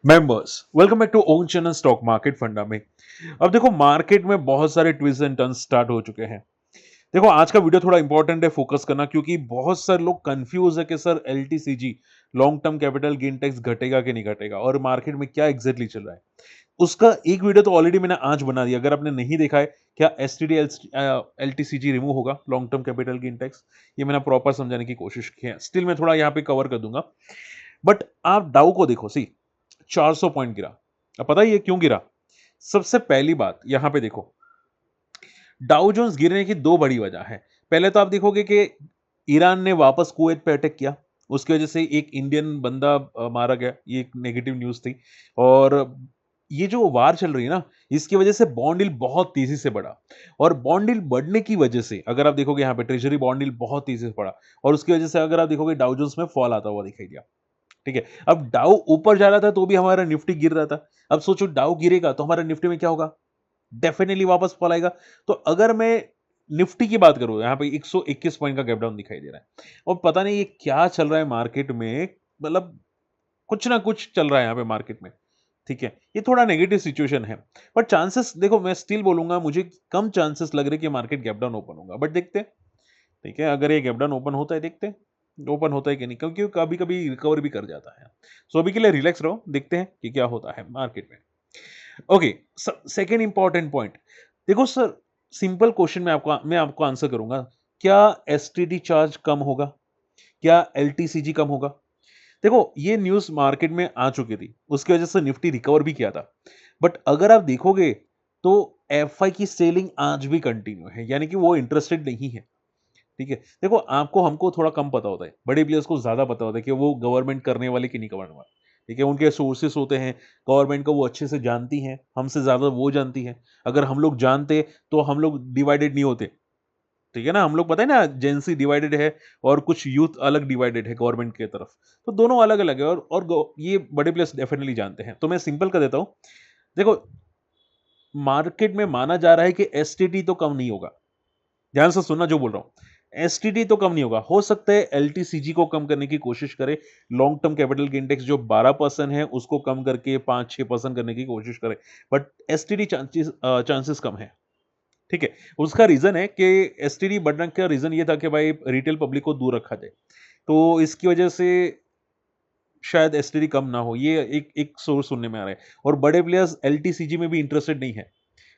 Members welcome back to own channel stock market funda में। अब देखो मार्केट में बहुत सारे ट्विस्ट एंड टर्न्स स्टार्ट हो चुके हैं। देखो आज का वीडियो थोड़ा इंपॉर्टेंट है फोकस करना, क्योंकि बहुत सारे लोग कंफ्यूज है कि sir LTCG long term capital gain tax घटेगा कि नहीं घटेगा और मार्केट में क्या एग्जैक्टली चल रहा है। उसका एक वीडियो तो ऑलरेडी मैंने आज बना दिया, अगर आपने नहीं देखा है क्या एसटीडी एलटीसीजी रिमूव होगा long term capital gain tax, ये मैंने प्रॉपर समझाने की कोशिश की है। स्टिल मैं थोड़ा यहाँ पे कवर कर दूंगा, बट आप डाउ को देखो, सी 400 पॉइंट गिरा। अब पता है ये क्यों गिरा? सबसे पहली बात यहां पे देखो, डाउ जोन्स गिरने की दो बड़ी वजह है। पहले तो आप देखोगे कि ईरान ने वापस कुवैत पे अटैक किया, उसकी वजह से एक इंडियन बंदा मारा गया, ये एक नेगेटिव न्यूज थी। और ये जो वार चल रही है ना, इसकी वजह से बॉन्ड यील्ड बहुत तेजी से बढ़ा। और बॉन्ड यील्ड बढ़ने की वजह से अगर आप देखोगे यहाँ पे ट्रेजरी बॉन्ड यील्ड बहुत तेजी से बढ़ा, और उसकी वजह से अगर आप देखोगे डाउ जोन्स में फॉल आता हुआ दिखाई दिया। ठीक है, अब डाउ ऊपर जा रहा था तो भी हमारा निफ्टी गिर रहा था। अब सोचो डाउ गिरेगा तो हमारा निफ्टी में क्या होगा? डेफिनेटली वापस फॉल आएगा। तो अगर मैं निफ्टी की बात करूं, यहां पे 121 पॉइंट का गैप डाउन दिखाई दे रहा है और पता नहीं ये क्या चल रहा है मार्केट में। मतलब कुछ ना कुछ चल रहा है यहाँ पे मार्केट में। ठीक है, ये थोड़ा नेगेटिव सिचुएशन है, बट चांसेस देखो, मैं स्टिल बोलूंगा मुझे कम चांसेस लग रहे कि मार्केट गैप डाउन ओपन होगा, बट देखते हैं। ठीक है, अगर ये गैप डाउन ओपन होता है, देखते हैं ओपन होता है कि नहीं, क्योंकि कभी कभी रिकवर भी कर जाता है। सो अभी के लिए रिलैक्स रहो, देखते हैं कि क्या होता है मार्केट में। ओके, सेकेंड इंपॉर्टेंट पॉइंट देखो सर, सिंपल क्वेश्चन में आपको आंसर करूंगा। क्या एसटीडी चार्ज कम होगा? क्या एलटीसीजी कम होगा? देखो ये न्यूज मार्केट में आ चुकी थी, उसकी वजह से निफ्टी रिकवर भी किया था। बट अगर आप देखोगे तो एफआई की सेलिंग आज भी कंटिन्यू है, यानी कि वो इंटरेस्टेड नहीं है। ठीक है, देखो आपको हमको थोड़ा कम पता होता है, बड़े प्लेयर्स को ज्यादा पता होता है कि वो गवर्नमेंट करने वाले कि नहीं करने वाले। ठीक है, उनके सोर्सेस होते हैं, गवर्नमेंट को वो अच्छे से जानती हैं, हमसे ज्यादा वो जानती हैं। अगर हम लोग जानते तो हम लोग डिवाइडेड नहीं होते। ठीक है ना, हम लोग पता है ना, जेंसी डिवाइडेड है और कुछ यूथ अलग डिवाइडेड है गवर्नमेंट की तरफ। तो दोनों अलग अलग है, ये बड़े प्लेयर्स डेफिनेटली जानते हैं। तो मैं सिंपल कर देता हूं। देखो मार्केट में माना जा रहा है कि एसटीटी तो कम नहीं होगा। ध्यान से सुनना जो बोल रहा हूं, एसटीडी तो कम नहीं होगा, हो सकता है एलटीसीजी को कम करने की कोशिश करे। Long term capital gain tax जो 12% है उसको कम करके 5-6% करने की कोशिश करे। बट एसटीडी चांसेस कम है। ठीक है, उसका रीजन है कि एसटीडी बढ़ने का रीजन ये था कि भाई रिटेल पब्लिक को दूर रखा जाए, तो इसकी वजह से शायद एसटीडी कम ना हो, ये एक एक सोर्स सुनने में आ रहा है। और बड़े प्लेयर्स एलटीसीजी में भी इंटरेस्टेड नहीं है,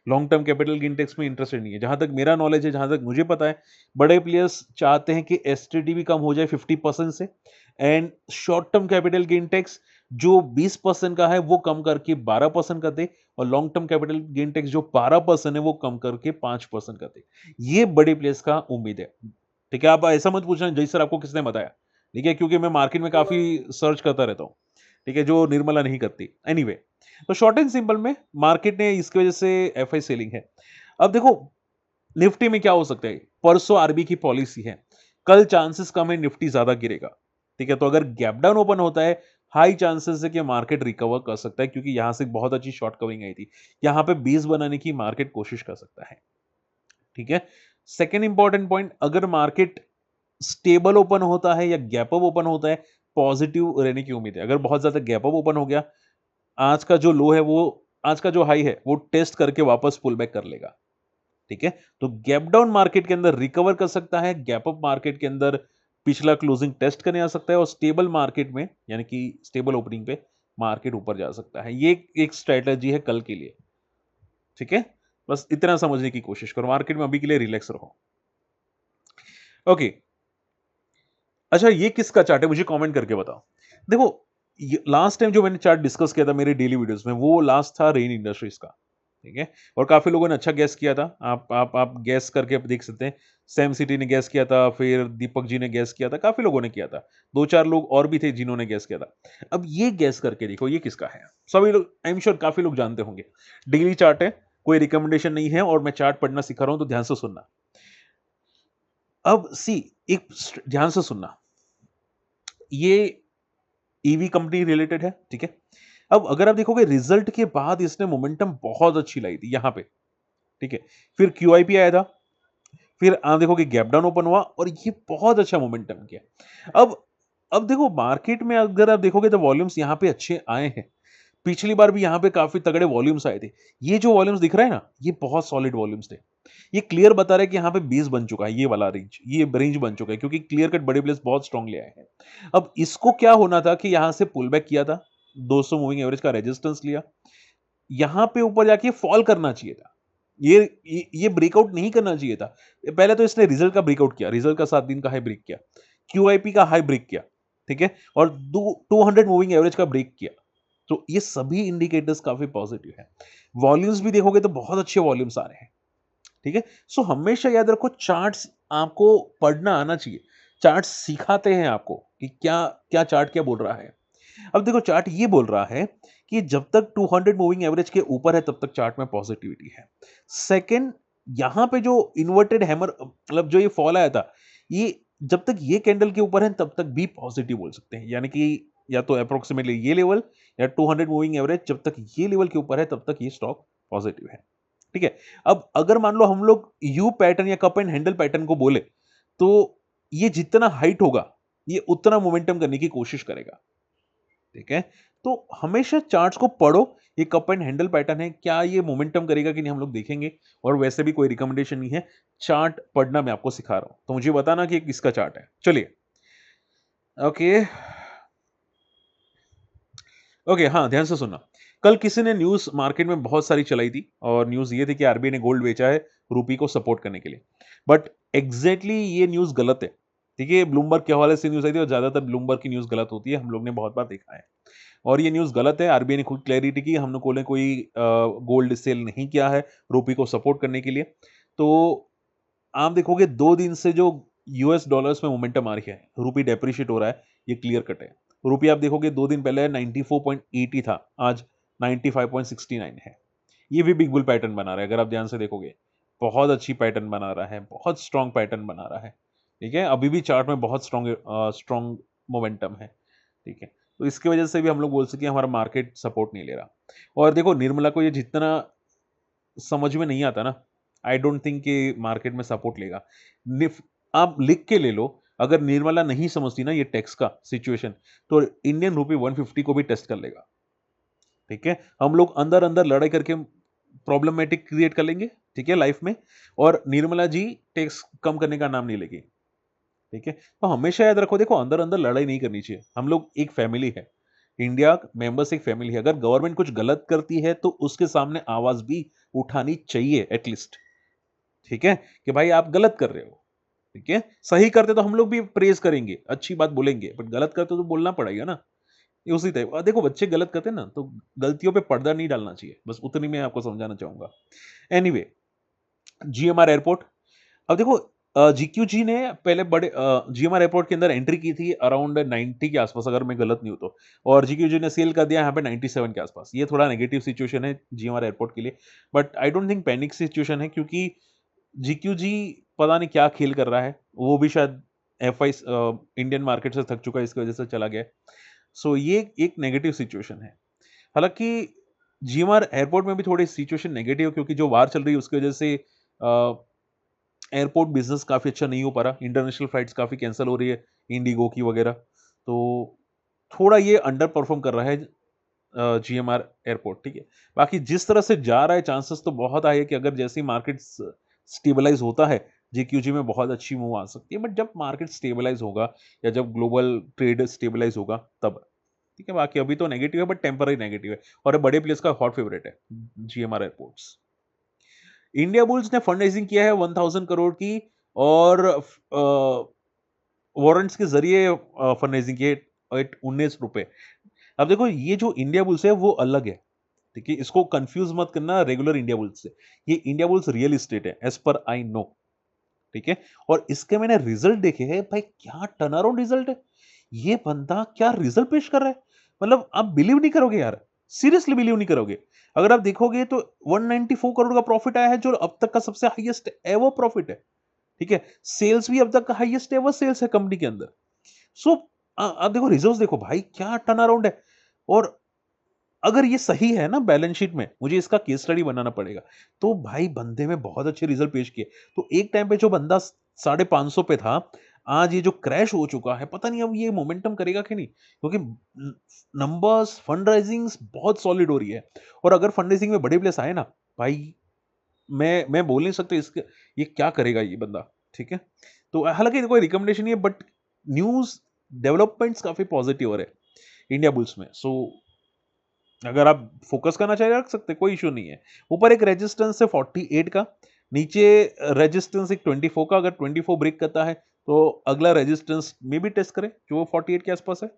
long term capital gain tax में इंटरेस्टेड नहीं है। जहां तक मेरा नॉलेज है, जहां तक मुझे पता है, बड़े प्लेयर्स चाहते हैं कि एसटीडी भी कम हो जाए 50% से, and short term capital gain tax जो 20% का है वो कम करके 12% कर दे, और long term capital gain tax जो 12% है वो कम करके 5% कर दे। ये बड़े प्लेयर्स का उम्मीद है। ठीक है, आप ऐसा मत पूछना जय सर आपको किसने बताया। ठीक है, क्योंकि मैं मार्केट में काफी सर्च करता रहता हूं। ठीक है, जो निर्मला नहीं करती। एनीवे, तो शॉर्ट एंड सिंपल में मार्केट ने इसकी वजह से एफआई सेलिंग है। अब देखो निफ्टी में क्या हो सकता है, परसों आरबी की पॉलिसी है, कल चांसेस कम है निफ्टी ज्यादा गिरेगा। ठीक है, तो अगर गैप डाउन ओपन होता है, हाई चांसेस है कि मार्केट रिकवर कर सकता है, क्योंकि यहां से बहुत अच्छी शॉर्ट कवरिंग आई थी। यहां पे 20 बनाने की मार्केट कोशिश कर सकता है। ठीक है, सेकेंड इंपॉर्टेंट पॉइंट, अगर मार्केट स्टेबल ओपन होता है या गैप अप ओपन होता है, पॉजिटिव रहने की उम्मीद है। अगर बहुत ज्यादा गैप अप ओपन हो गया, आज का जो लो है वो, आज का जो हाई है वो टेस्ट करके वापस पुल बैक कर लेगा। ठीक है, तो गैप डाउन मार्केट के अंदर रिकवर कर सकता है, गैप अप मार्केट के अंदर पिछला क्लोजिंग टेस्ट करने आ सकता है, और स्टेबल मार्केट में यानी कि स्टेबल ओपनिंग पे मार्केट ऊपर जा सकता है। ये एक स्ट्रेटजी है कल के लिए। ठीक है, बस इतना समझने की कोशिश करो, मार्केट में अभी के लिए रिलैक्स रहो। ओके, अच्छा ये किसका चार्ट है मुझे कमेंट करके बताओ। देखो लास्ट टाइम जो मैंने चार्ट डिस्कस किया था मेरे डेली वीडियोस में, वो लास्ट था रेन इंडस्ट्रीज का। ठीक है, और काफी लोगों ने अच्छा गैस किया था। आप गैस करके देख सकते हैं। सैम सिटी ने गैस किया था, फिर दीपक जी ने गैस किया था, काफी लोगों ने किया था। दो चार लोग और भी थे जिन्होंने गैस किया था। अब ये गैस करके देखो ये किसका है। सभी लोग, आई एम श्योर काफी लोग जानते होंगे। डेली चार्ट है, कोई रिकमेंडेशन नहीं है, और मैं चार्ट पढ़ना सिखा रहा हूं, तो ध्यान से सुनना। अब सी, एक ध्यान से सुनना, ये ईवी कंपनी रिलेटेड है। ठीक है, अब अगर आप देखोगे रिजल्ट के बाद इसने मोमेंटम बहुत अच्छी लाई थी यहां पे। ठीक है, फिर क्यूआईपी आया था, फिर आप देखोगे गैप डाउन ओपन हुआ और ये बहुत अच्छा मोमेंटम किया। अब देखो मार्केट में अगर आप देखोगे तो वॉल्यूम्स यहां पे अच्छे आए हैं, पिछली बार भी यहाँ पे काफ़ी तगड़े वॉल्यूम्स आए थे। ये जो वॉल्यूम्स दिख रहा है ना, ये बहुत सॉलिड वॉल्यूम्स थे। ये क्लियर बता रहा है कि यहाँ पे बेस बन चुका है, ये वाला रेंज, ये रेंज बन चुका है क्योंकि क्लियर कट बड़े प्लेयर्स बहुत स्ट्रांगली आए हैं। अब इसको क्या होना था कि यहाँ से पुल बैक किया था, 200 मूविंग एवरेज का रेजिस्टेंस लिया, यहाँ पे ऊपर जाके फॉल करना चाहिए था। ये ब्रेकआउट नहीं करना चाहिए था। पहले तो इसने रिजल्ट का ब्रेकआउट किया, रिजल्ट का 7 दिन का हाई ब्रेक किया, क्यूआईपी का हाई ब्रेक किया, ठीक है? और 200 मूविंग एवरेज का ब्रेक किया। तो ये सभी इंडिकेटर्स काफ़ी पॉजिटिव हैं। वॉल्यूम्स भी देखोगे तो बहुत अच्छे वॉल्यूम्स आ रहे हैं, ठीक है? सो हमेशा याद रखो चार्ट्स आपको पढ़ना आना चाहिए। चार्ट्स सिखाते हैं आपको कि क्या क्या चार्ट क्या बोल रहा है। अब देखो चार्ट ये बोल रहा है कि जब तक 200 मूविंग एवरेज के ऊपर है तब तक चार्ट में पॉजिटिविटी है। सेकंड, यहां पे जो इन्वर्टेड हैमर मतलब जो ये फॉल आया था, ये जब तक ये कैंडल के ऊपर है तब तक भी पॉजिटिव बोल सकते हैं, यानी कि या तो अप्रोक्सीमेटली ये लेवल या 200 मूविंग एवरेज जब तक ये लेवल के ऊपर है तब तक ये स्टॉक पॉजिटिव है, ठीक है? अब अगर मान लो हम लोग यू पैटर्न या कप एंड हैंडल पैटर्न को बोले तो ये जितना हाइट होगा ये उतना मोमेंटम करने की कोशिश करेगा, ठीक है? तो हमेशा चार्ट्स को पढ़ो, ये कप एंड हैंडल पैटर्न है, क्या ये मोमेंटम करेगा कि नहीं हम लोग देखेंगे। और वैसे भी कोई रिकमेंडेशन नहीं है, चार्ट पढ़ना मैं आपको सिखा रहा हूं, तो मुझे बताना कि ये किसका चार्ट है। चलिए, ओके ओके, हाँ, ध्यान से सुनना। कल किसी ने न्यूज़ मार्केट में बहुत सारी चलाई थी और न्यूज़ ये थी कि आरबीआई ने गोल्ड बेचा है रूपी को सपोर्ट करने के लिए। बट एग्ज़ैक्टली ये न्यूज़ गलत है। ठीक है, ब्लूमबर्ग के हवाले से न्यूज़ आई थी और ज़्यादातर ब्लूमबर्ग की न्यूज़ गलत होती है, हम लोग ने बहुत बार देखा है। और ये न्यूज़ गलत है, आरबीआई ने खुद क्लैरिटी की, हम लोगों ने कोई गोल्ड सेल नहीं किया है रूपी को सपोर्ट करने के लिए। तो आप देखोगे 2 दिन से जो यूएस डॉलर्स में मोमेंटम आ रही है, रूपी डेप्रिशिएट हो रहा है, ये क्लियर कट है। रूपी आप देखोगे 2 दिन पहले 94.80 था, आज 95.69 है। ये भी बिग बुल पैटर्न बना रहा है, अगर आप ध्यान से देखोगे। बहुत अच्छी पैटर्न बना रहा है, बहुत स्ट्रॉन्ग पैटर्न बना रहा है, ठीक है? अभी भी चार्ट में बहुत स्ट्रॉन्ग मोमेंटम है, ठीक है? तो इसकी वजह से भी हम लोग बोल सकते हैं हमारा मार्केट सपोर्ट नहीं ले रहा। और देखो निर्मला को ये जितना समझ में नहीं आता ना, आई डोंट थिंक कि मार्केट में सपोर्ट लेगा। निफ आप लिख के ले लो, अगर निर्मला नहीं समझती ना ये टैक्स का सिचुएशन, तो इंडियन रूपी 150 को भी टेस्ट कर लेगा, ठीक है? हम लोग अंदर-अंदर लड़ाई करके प्रॉब्लमैटिक क्रिएट कर लेंगे, ठीक है, लाइफ में। और निर्मला जी टैक्स कम करने का नाम नहीं लेगी, ठीक है? तो हमेशा याद रखो, देखो अंदर-अंदर लड़ाई नहीं करनी चाहिए। हम लोग एक फैमिली है, इंडिया मेंबर्स एक फैमिली है। अगर गवर्नमेंट कुछ गलत करती है तो उसके सामने आवाज़ भी उठानी चाहिए एटलीस्ट, ठीक है? कि भाई आप गलत कर रहे हो, ठीक है? सही करते तो हम लोग भी प्रेज़ करेंगे, अच्छी बात बोलेंगे, बट गलत करते तो बोलना पड़ेगा ना। ये उसी टाइप देखो बच्चे गलत करते हैं ना, तो गलतियों पे पर्दा नहीं डालना चाहिए, बस उतनी मैं आपको समझाना चाहूँगा। एनीवे, जीएमआर एयरपोर्ट, अब देखो जीक्यूजी ने पहले बड़े जीएमआर एयरपोर्ट के अंदर एंट्री की थी अराउंड 90 के आसपास, अगर मैं गलत नहीं हूँ तो, और जीक्यूजी ने सेल कर दिया यहाँ पे 97 के आसपास। ये थोड़ा नेगेटिव सिचुएशन है जीएमआर एयरपोर्ट के लिए, but I don't think panic situation है, क्योंकि जीक्यूजी पता नहीं क्या खेल कर रहा है, वो भी शायद एफआई इंडियन मार्केट से थक चुका है, इसकी वजह से चला गया है। सो ये एक नेगेटिव सिचुएशन है। हालांकि जीएमआर एयरपोर्ट में भी थोड़ी सिचुएशन नेगेटिव, क्योंकि जो वार चल रही है उसकी वजह से एयरपोर्ट बिजनेस काफ़ी अच्छा नहीं हो पा रहा, इंटरनेशनल फ्लाइट्स काफ़ी कैंसिल हो रही है, इंडिगो की वगैरह। तो थोड़ा ये अंडर परफॉर्म कर रहा है जीएमआर एयरपोर्ट, ठीक है? बाकी जिस तरह से जा रहा है चांसेस तो बहुत हाई है कि अगर जैसे ही मार्केट स्टेबलाइज होता है, जीक्यूजी में बहुत अच्छी मूव आ सकती है, बट जब मार्केट स्टेबलाइज होगा या जब ग्लोबल ट्रेड स्टेबलाइज होगा तब, ठीक है? बाकी अभी तो नेगेटिव है, बट टेम्पररी नेगेटिव है, और ये बड़े प्लेयर्स का हॉट फेवरेट है जीएमआर एयरपोर्ट्स। इंडिया बुल्स ने फंड रेजिंग किया है 1000 करोड़ की, और वारंट्स के जरिए फंड रेजिंग की है एट 19 रुपए। अब देखो ये जो इंडिया बुल्स है वो अलग है, ठीक है? इसको कंफ्यूज मत करना रेगुलर इंडिया बुल्स से। ये इंडिया बुल्स रियल एस्टेट है, एज पर आई नो, ठीक है? और इसके मैंने रिजल्ट देखे हैं, भाई क्या टर्न अराउंड रिजल्ट है। ये बंदा क्या रिजल्ट पेश कर रहा है, मतलब आप बिलीव नहीं करोगे यार, सीरियसली बिलीव नहीं करोगे। अगर आप देखोगे तो 194 करोड़ का प्रॉफिट आया है, जो अब तक का सबसे हाईएस्ट एवर प्रॉफिट है, ठीक है? सेल्स भी अब तक का हाईएस्ट एवर सेल्स है कंपनी के अंदर। सो आप देखो रिजल्ट्स देखो भाई, क्या टर्न अराउंड है। और अगर ये सही है ना बैलेंस शीट में, मुझे इसका केस स्टडी बनाना पड़ेगा। तो भाई बंदे में बहुत अच्छे रिजल्ट पेश किए। तो एक टाइम पे जो बंदा 550 पे था, आज ये जो क्रैश हो चुका है, पता नहीं अब ये मोमेंटम करेगा कि नहीं, क्योंकि नंबर्स, फंड राइजिंग्स बहुत सॉलिड हो रही है। और अगर फंड राइजिंग में बड़े प्लेयर्स आए ना, भाई मैं बोल नहीं सकता इसके ये क्या करेगा ये बंदा, ठीक है? तो हालाँकि कोई रिकमेंडेशन नहीं है, बट न्यूज़ डेवलपमेंट्स काफ़ी पॉजिटिव हो रहे हैं इंडिया बुल्स में। सो अगर आप फोकस करना चाहे रख सकते हैं, कोई इश्यू नहीं है। ऊपर एक रेजिस्टेंस है 48 का, नीचे रेजिस्टेंस एक 24 का। अगर 24 ब्रेक करता है तो अगला रेजिस्टेंस में भी टेस्ट करें जो 48 के आसपास है।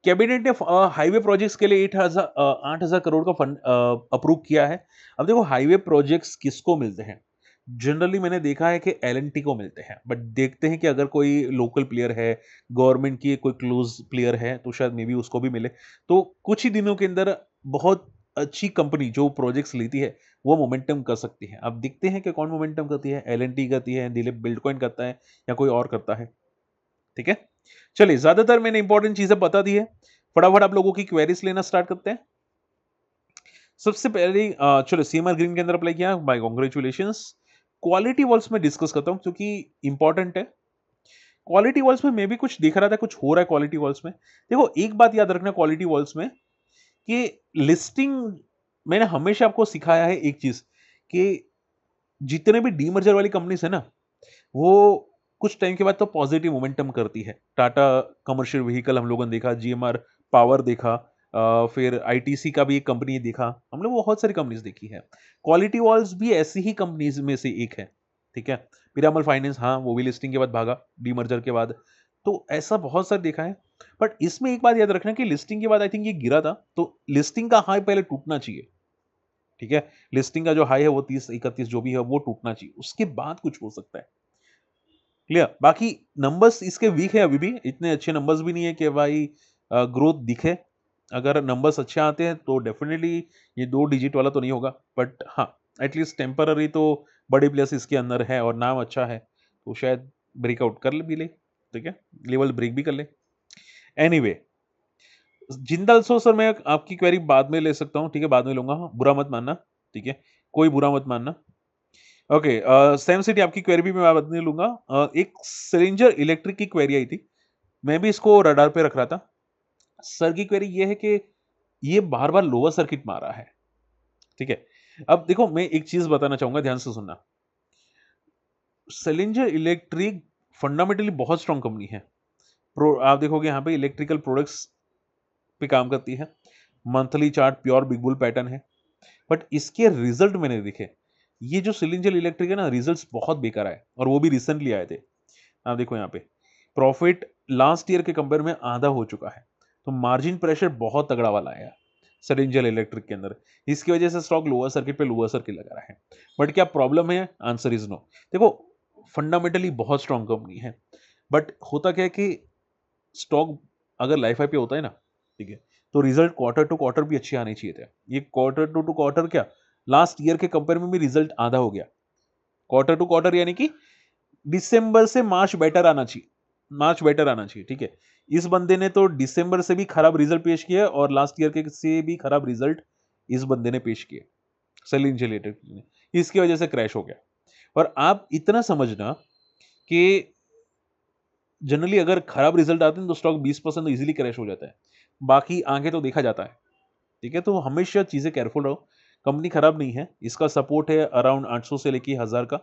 कैबिनेट ने हाईवे प्रोजेक्ट्स के लिए 8,000 करोड़ का फंड अप्रूव किया है। अब देखो हाईवे प्रोजेक्ट्स किसको मिलते हैं? जनरली मैंने देखा है कि एल&टी को मिलते हैं, बट देखते हैं कि अगर कोई लोकल प्लेयर है, गवर्नमेंट की कोई क्लोज प्लेयर है, तो शायद मे बी उसको भी मिले। तो कुछ ही दिनों के अंदर बहुत अच्छी कंपनी जो प्रोजेक्ट्स लेती है, वो मोमेंटम कर सकती है। अब देखते हैं कि कौन मोमेंटम करती है, एल&टी करती है, दिलीप बिल्डकॉइन करता है या कोई और करता है। ठीक है? चलिए, ज़्यादातर मैंने इंपॉर्टेंट चीज़ें बता दी है। फटाफट आप लोगों की क्वेरीज़ लेना स्टार्ट करते हैं। सबसे पहले चलो सीएमआर ग्रीन के अंदर अप्लाई किया, बाय कांग्रेचुलेशंस। क्वालिटी वॉल्स में डिस्कस करता हूं क्योंकि इंपॉर्टेंट है। क्वालिटी वॉल्स में मैं भी कुछ देख रहा था, कुछ हो रहा है क्वालिटी वॉल्स में। देखो एक बात याद रखना क्वालिटी वॉल्स में कि लिस्टिंग, मैंने हमेशा आपको सिखाया है एक चीज कि जितने भी डीमर्जर वाली कंपनीज है ना, वो कुछ टाइम के बाद तो पॉजिटिव मोमेंटम करती है। टाटा कमर्शियल व्हीकल हम लोगों ने देखा, जीएमआर पावर देखा, फिर आईटीसी का भी एक कंपनी देखा, हम लोग बहुत सारी कंपनीज देखी है। क्वालिटी वॉल्स भी ऐसी ही कंपनीज में से एक है, ठीक है। पिरामल फाइनेंस, हाँ वो भी लिस्टिंग के बाद भागा, डीमर्जर के बाद। तो ऐसा बहुत सारा देखा है। बट इसमें एक बात याद रखना कि लिस्टिंग के बाद आई थिंक ये गिरा था, तो लिस्टिंग का हाई पहले टूटना चाहिए, ठीक है। लिस्टिंग का जो हाई है वो 30-31 जो भी है वो टूटना चाहिए, उसके बाद कुछ हो सकता है। क्लियर? बाकी नंबर्स इसके वीक है, अभी भी इतने अच्छे नंबर्स भी नहीं है कि भाई ग्रोथ दिखे। अगर नंबर्स अच्छे आते हैं तो डेफिनेटली ये 2 डिजिट वाला तो नहीं होगा, बट हाँ, एटलीस्ट टेम्पररी तो बड़े प्लेयर्स इसके अंदर है और नाम अच्छा है, तो शायद ब्रेकआउट कर ले भी ले, ठीक है? लेवल ब्रेक भी कर ले। एनीवे, जिंदल सो सर मैं आपकी क्वेरी बाद में ले सकता हूँ, ठीक है? बाद में लूँगा, बुरा मत मानना, ठीक है? कोई बुरा मत मानना। ओके, सेम सिटी आपकी क्वेरी भी मैं बाद में लूँगा। एक सिलिंजर इलेक्ट्रिक की क्वेरी आई थी, मैं भी इसको रडार पे रख रहा था। सर की क्वेरी ये है कि ये बार-बार लोअर सर्किट मार रहा है, ठीक है? अब देखो मैं एक चीज़ बताना चाहूँगा, ध्यान से सुनना। सिलिंजर इलेक्ट्रिक फंडामेंटली बहुत स्ट्रॉन्ग कंपनी है। आप देखोगे यहाँ पे इलेक्ट्रिकल प्रोडक्ट्स पे काम करती है। Monthly chart pure big bull pattern है। बट इसके रिजल्ट मैंने देखे। ये जो सिलिंजर इलेक्ट्रिक है ना, रिजल्ट्स बहुत बेकार आए और वो भी रिसेंटली आए थे। आप देखो यहाँ पे प्रॉफिट लास्ट ईयर के कंपेयर में आधा हो चुका है। तो मार्जिन प्रेशर बहुत तगड़ा वाला आया सिलिंजर इलेक्ट्रिक के अंदर। इसकी वजह से स्टॉक लोअर सर्किट पे लोअर सर्किट लगा रहा है। बट क्या प्रॉब्लम है? Answer is no. देखो फंडामेंटली बहुत स्ट्रॉन्ग कंपनी है, बट होता क्या है कि स्टॉक अगर लाइफ हाई पे होता है ना, ठीक है, तो रिजल्ट क्वार्टर टू क्वार्टर भी अच्छे आने चाहिए थे। ये क्वार्टर टू क्वार्टर क्या, लास्ट ईयर के कंपेयर में भी रिजल्ट आधा हो गया। क्वार्टर टू क्वार्टर यानी कि दिसंबर से मार्च बेटर आना चाहिए, मार्च बेटर आना चाहिए, ठीक है। इस बंदे ने तो दिसंबर से भी खराब रिजल्ट पेश किया और लास्ट ईयर के से भी खराब रिजल्ट इस बंदे ने पेश किए, सेलिंग रिलेटेड ने। इसकी वजह से क्रैश हो गया। और आप इतना समझना कि जनरली अगर खराब रिजल्ट आते हैं तो स्टॉक 20% तो इजीली क्रैश हो जाता है। बाकी आगे तो देखा जाता है, ठीक है। तो हमेशा चीजें केयरफुल रहो। कंपनी खराब नहीं है, इसका सपोर्ट है अराउंड 800 से लेके 1000 का,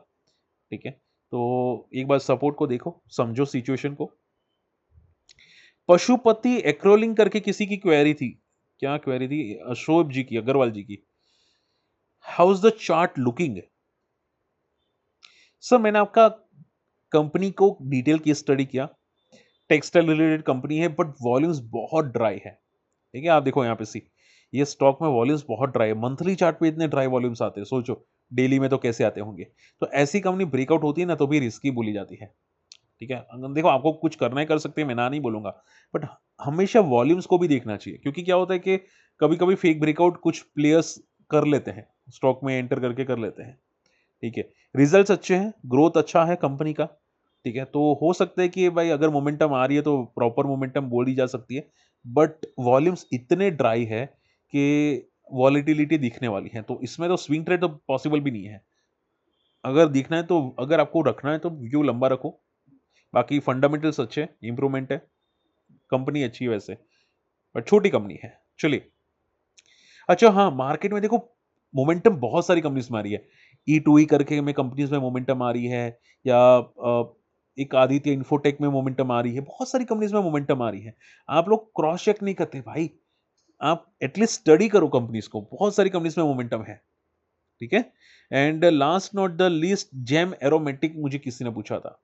ठीक है। तो एक बार सपोर्ट को देखो, समझो सिचुएशन को। पशुपति एक्रोलिंग करके किसी की क्वेरी थी, क्या क्वेरी थी? अशोक जी की, अग्रवाल जी की। How is the chart looking? Sir मैंने आपका कंपनी को डिटेल की स्टडी किया। टेक्सटाइल रिलेटेड कंपनी है बट वॉल्यूम्स बहुत ड्राई है, ठीक है। आप देखो यहाँ पे सी, ये स्टॉक में वॉल्यूम्स बहुत ड्राई है। मंथली चार्ट पे इतने ड्राई वॉल्यूम्स आते हैं, सोचो डेली में तो कैसे आते होंगे। तो ऐसी कंपनी ब्रेकआउट होती है ना तो भी रिस्की बोली जाती है, ठीक है। अगर देखो आपको कुछ करना है कर सकते हैं, मैं ना नहीं बोलूंगा, बट हमेशा वॉल्यूम्स को भी देखना चाहिए। क्योंकि क्या होता है कि कभी कभी फेक ब्रेकआउट कुछ प्लेयर्स कर लेते हैं, स्टॉक में एंटर करके कर लेते हैं, ठीक है। रिजल्ट्स अच्छे हैं, ग्रोथ अच्छा है कंपनी का, ठीक है। तो हो सकता है कि भाई अगर मोमेंटम आ रही है तो प्रॉपर मोमेंटम बोली जा सकती है। बट वॉल्यूम्स इतने ड्राई है कि वॉलिटिलिटी दिखने वाली है, तो इसमें तो स्विंग ट्रेड तो पॉसिबल भी नहीं है। अगर दिखना है तो, अगर आपको रखना है तो व्यू लंबा रखो, बाकी फंडामेंटल्स अच्छे, इंप्रूवमेंट है, कंपनी अच्छी है वैसे, बट छोटी कंपनी है। चलिए, अच्छा हाँ, मार्केट में देखो मोमेंटम बहुत सारी कंपनीज में आ रही है। ई2ई करके में कंपनीज में मोमेंटम आ रही है, या एक आदित्य इंफोटेक में मोमेंटम आ रही है, बहुत सारी कंपनीज में मोमेंटम आ रही है। आप लोग क्रॉस चेक नहीं करते भाई, आप एटलीस्ट स्टडी करो कंपनीज को, बहुत सारी कंपनीज में मोमेंटम है, ठीक है। And last not the least, Gem aromatic मुझे किसी ने पूछा था।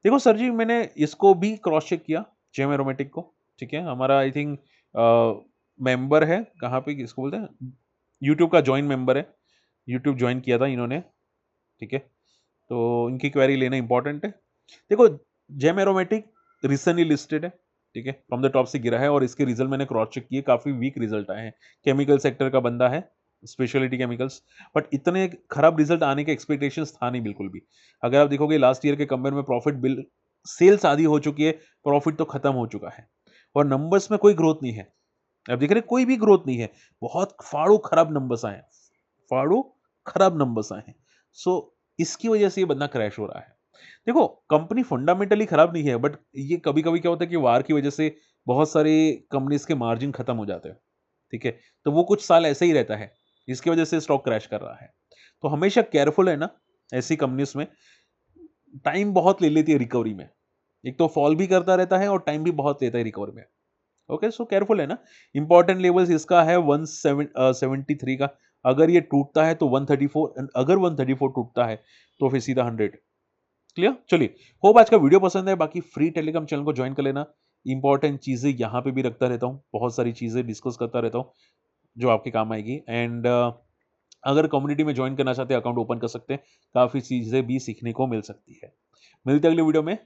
देखो सर जी, मैंने इसको भी क्रॉस चेक किया, जेम एरोमेटिक को, ठीक है। हमारा आई थिंक मेंबर है, कहाँ पे किसको बोलते हैं, यूट्यूब का ज्वाइन मेंबर है, यूट्यूब ज्वाइन किया था इन्होंने, ठीक है। तो इनकी क्वेरी लेना इंपॉर्टेंट है। देखो, जेम एरोमेटिक रिसेंटली लिस्टेड है, ठीक है, फ्रॉम द टॉप से गिरा है, और इसके रिजल्ट मैंने क्रॉस चेक किए, काफी वीक रिजल्ट आए हैं। केमिकल सेक्टर का बंदा है, स्पेशलिटी केमिकल्स, बट इतने खराब रिजल्ट आने के एक्सपेक्टेशंस था नहीं बिल्कुल भी। अगर आप देखोगे लास्ट ईयर के कंपेयर में प्रॉफिट बिल, सेल्स आधी हो चुकी है, प्रॉफिट तो खत्म हो चुका है, और नंबर्स में कोई ग्रोथ नहीं है। आप देख रहे हैं, कोई भी ग्रोथ नहीं है, बहुत फाड़ू खराब नंबर्स आए हैं, फाड़ू खराब नंबर्स आए हैं। सो इसकी वजह से ये बंदा क्रैश हो रहा है। देखो, कंपनी फंडामेंटली खराब नहीं है, बट ये कभी कभी क्या होता है कि वार की वजह से बहुत सारी कंपनीज के मार्जिन खत्म हो जाते हैं, ठीक है। तो वो कुछ साल ऐसे ही रहता है, जिसकी वजह से स्टॉक क्रैश कर रहा है। तो हमेशा केयरफुल है ना, ऐसी कंपनीज में टाइम बहुत ले लेती है रिकवरी में, एक तो फॉल भी करता रहता है और टाइम भी बहुत लेता है रिकवरी में। ओके, सो केयरफुल है ना। इंपॉर्टेंट लेवल्स इसका है 173 का, अगर ये टूटता है तो 134, एंड अगर 134 टूटता है तो फिर सीधा 100। क्लियर? चलिए, होप आज का वीडियो पसंद है। बाकी फ्री टेलीग्राम चैनल को ज्वाइन कर लेना, इंपॉर्टेंट चीजें यहाँ पे भी रखता रहता हूँ, बहुत सारी चीजें डिस्कस करता रहता हूँ जो आपके काम आएगी। एंड अगर कम्युनिटी में ज्वाइन करना चाहते हैं, अकाउंट ओपन कर सकते हैं, काफी चीजें भी सीखने को मिल सकती है। मिलते हैं अगले वीडियो में,